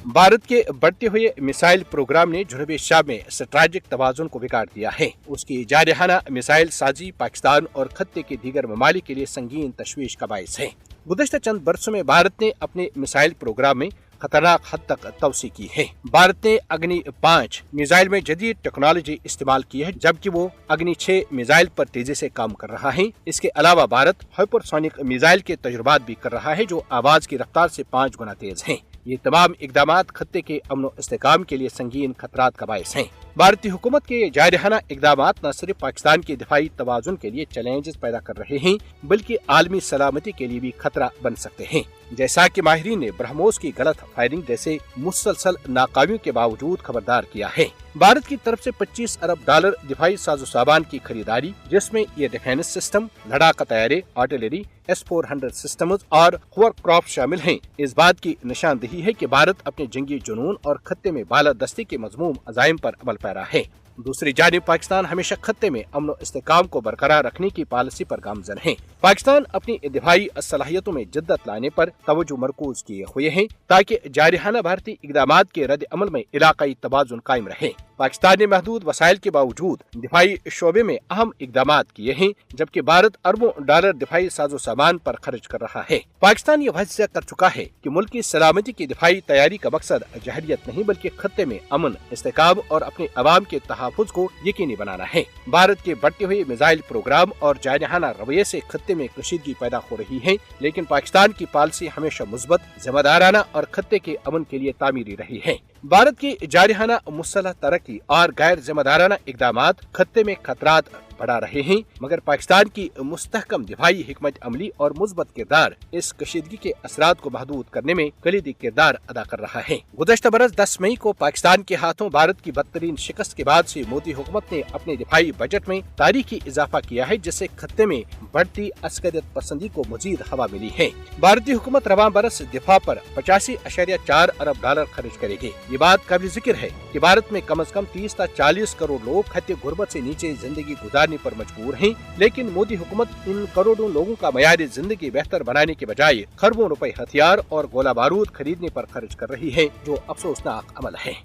भारत के बढ़ते हुए मिसाइल प्रोग्राम ने जनूबी एशिया में स्ट्रेटेजिक तवाज़ुन को बिगाड़ दिया है। उसकी जारहाना मिसाइल साजी पाकिस्तान और खत्ते के दीगर ममालिक के लिए संगीन तशवीश का बायस है। गुज़श्ता चंद बरसों में भारत ने अपने मिसाइल प्रोग्राम में खतरनाक हद तक तवसी की है। भारत ने अग्नि 5 मिसाइल में जदीद टेक्नोलॉजी इस्तेमाल की है, जबकि वो अग्नि 6 मिसाइल पर तेजी से काम कर रहा है। इसके अलावा भारत हाइपरसोनिक मिसाइल के तजुर्बात भी कर रहा है, जो आवाज की रफ्तार से 5 गुना तेज हैं। ये तमाम इकदामात खत्ते के अमन व इस्तेहकाम के लिए संगीन खतरात का बायस हैं। भारतीय हुकूमत के जारहाना इकदामात न सिर्फ पाकिस्तान के दिफाई तवाज़ुन के लिए चैलेंजेस पैदा कर रहे हैं, बल्कि आलमी सलामती के लिए भी खतरा बन सकते हैं। जैसा कि माहिरीन ने ब्रह्मोस की गलत फायरिंग जैसे मुसलसल नाकामियों के बावजूद खबरदार किया है। भारत की तरफ से $25 अरब दिफाई साजो सामान की खरीदारी, जिसमें ये डिफेंस सिस्टम, लड़ाका तैयारे, आर्टिलरी, S-400 सिस्टम्स और होवरक्राफ्ट शामिल हैं। इस बात की निशानदेही है कि भारत अपने जंगी जुनून और खत्ते में बालादस्ती के मजमूम अज़ाइम पर अमल पैरा है। दूसरी जानिब पाकिस्तान हमेशा खत्ते में अमन व इस्तेहकाम को बरकरार रखने की पॉलिसी पर गामजन है। पाकिस्तान अपनी दिफाई सलाहियतों में जिद्दत लाने पर तवज्जो मरकूज किए हुए हैं, ताकि जारहाना भारतीय इकदामात के रद्द अमल में इलाकाई तवाज़ुन कायम रहे। पाकिस्तान ने महदूद वसाइल के बावजूद दिफाई शोबे में अहम इकदामात किए हैं, जबकि भारत अरबों डॉलर दिफाई साजो सामान पर खर्च कर रहा है। पाकिस्तान ये वाज़ेह कर चुका है कि मुल्क की सलामती की दिफाई तैयारी का मकसद जहरियत नहीं, बल्कि खत्ते में अमन, इस्तेहकाम और अपने अवाम के तहफ़्फ़ुज़ को यकीनी बनाना है। भारत के बढ़ते हुए मिसाइल प्रोग्राम और जारहाना रवैये से खत्ते में कशीदगी पैदा हो रही है, लेकिन पाकिस्तान की पॉलिसी हमेशा मुस्बत, जिम्मेदाराना और खत्ते के अमन के लिए तामीरी रही है। भारत की जारहाना मुसल्लह तरक्की और गैर जिम्मेदाराना इकदामात खत्ते में खतरात बढ़ा रहे हैं, मगर पाकिस्तान की मुस्तहकम दिफाई हिकमत अमली और मुस्बत किरदार इस कशीदगी के असरात को महदूद करने में कलीदी किरदार अदा कर रहा है। गुज़श्ता बरस 10 मई को पाकिस्तान के हाथों भारत की बदतरीन शिकस्त के बाद से मोदी हुकूमत ने अपने दिफाई बजट में तारीखी इजाफा किया है, जिससे खत्ते में बढ़ती अस्करियत पसंदी को मजीद हवा मिली है। भारतीय हुकूमत रवां बरस दिफा पर $85.4 अरब खर्च करेगी। ये बात काबिल जिक्र है कि भारत में कम से कम 30 से 40 करोड़ लोग खत्ते गुर्बत से नीचे जिंदगी गुजारने पर मजबूर हैं, लेकिन मोदी हुकूमत इन करोड़ों लोगों का मयार जिंदगी बेहतर बनाने के बजाय खरबों रुपए हथियार और गोला बारूद खरीदने पर खर्च कर रही है, जो अफसोसनाक अमल है।